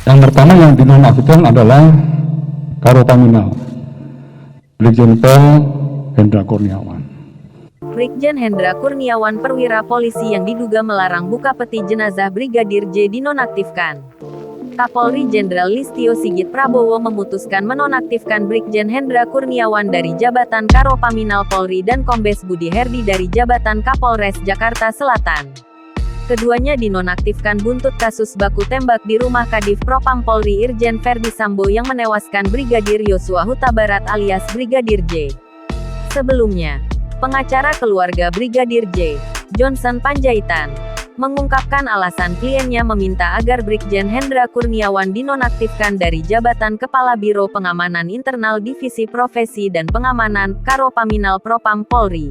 Yang pertama yang dinonaktifkan adalah Karopaminal, Brigjen Pol Hendra Kurniawan. Brigjen Hendra Kurniawan, perwira polisi yang diduga melarang buka peti jenazah Brigadir J, dinonaktifkan. Kapolri Jenderal Listio Sigit Prabowo memutuskan menonaktifkan Brigjen Hendra Kurniawan dari jabatan Karopaminal Polri dan Kombes Budi Herdi dari jabatan Kapolres Jakarta Selatan. Keduanya dinonaktifkan buntut kasus baku tembak di rumah Kadif Propam Polri Irjen Verdi Sambo yang menewaskan Brigadir Yosua Huta Barat alias Brigadir J. Sebelumnya, pengacara keluarga Brigadir J, Johnson Panjaitan, mengungkapkan alasan kliennya meminta agar Brigjen Hendra Kurniawan dinonaktifkan dari jabatan Kepala Biro Pengamanan Internal Divisi Profesi dan Pengamanan Karopaminal Propam Polri.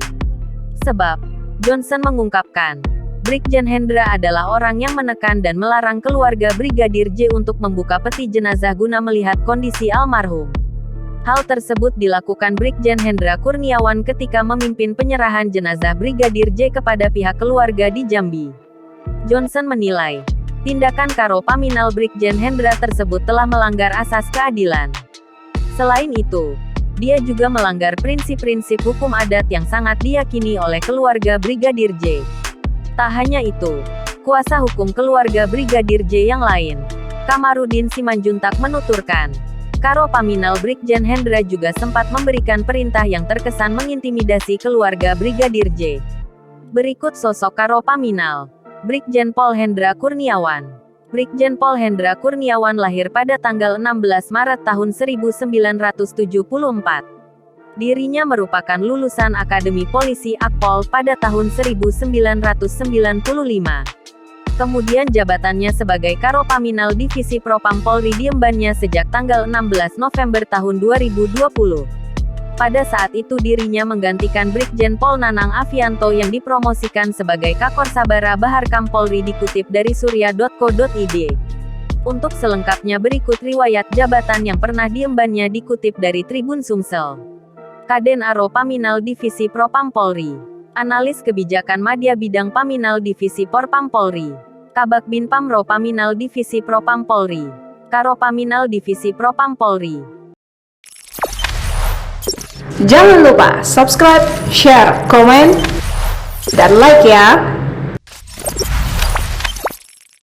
Sebab, Johnson mengungkapkan, Brigjen Hendra adalah orang yang menekan dan melarang keluarga Brigadir J untuk membuka peti jenazah guna melihat kondisi almarhum. Hal tersebut dilakukan Brigjen Hendra Kurniawan ketika memimpin penyerahan jenazah Brigadir J kepada pihak keluarga di Jambi. Johnson menilai, tindakan Karopaminal Brigjen Hendra tersebut telah melanggar asas keadilan. Selain itu, dia juga melanggar prinsip-prinsip hukum adat yang sangat diyakini oleh keluarga Brigadir J. Tak hanya itu, kuasa hukum keluarga Brigadir J yang lain, Kamarudin Simanjuntak, menuturkan, Karopaminal Brigjen Hendra juga sempat memberikan perintah yang terkesan mengintimidasi keluarga Brigadir J. Berikut sosok Karopaminal. Brigjen Pol Hendra Kurniawan. Brigjen Pol Hendra Kurniawan lahir pada tanggal 16 Maret tahun 1974. Dirinya merupakan lulusan Akademi Polisi Akpol pada tahun 1995. Kemudian jabatannya sebagai Karopaminal Divisi Propam Polri diembannya sejak tanggal 16 November tahun 2020. Pada saat itu dirinya menggantikan Brigjen Pol Nanang Afianto yang dipromosikan sebagai Kakor Sabara Baharkam Polri, dikutip dari surya.co.id. Untuk selengkapnya berikut riwayat jabatan yang pernah diembannya, dikutip dari Tribun Sumsel. Kaden Aro Paminal Divisi Propam Polri. Analis Kebijakan Madya Bidang Paminal Divisi Porpam Polri. Kabak Binpam Ro Paminal Divisi Propam Polri. Karopaminal Divisi Propam Polri. Jangan lupa subscribe, share, komen, dan like ya!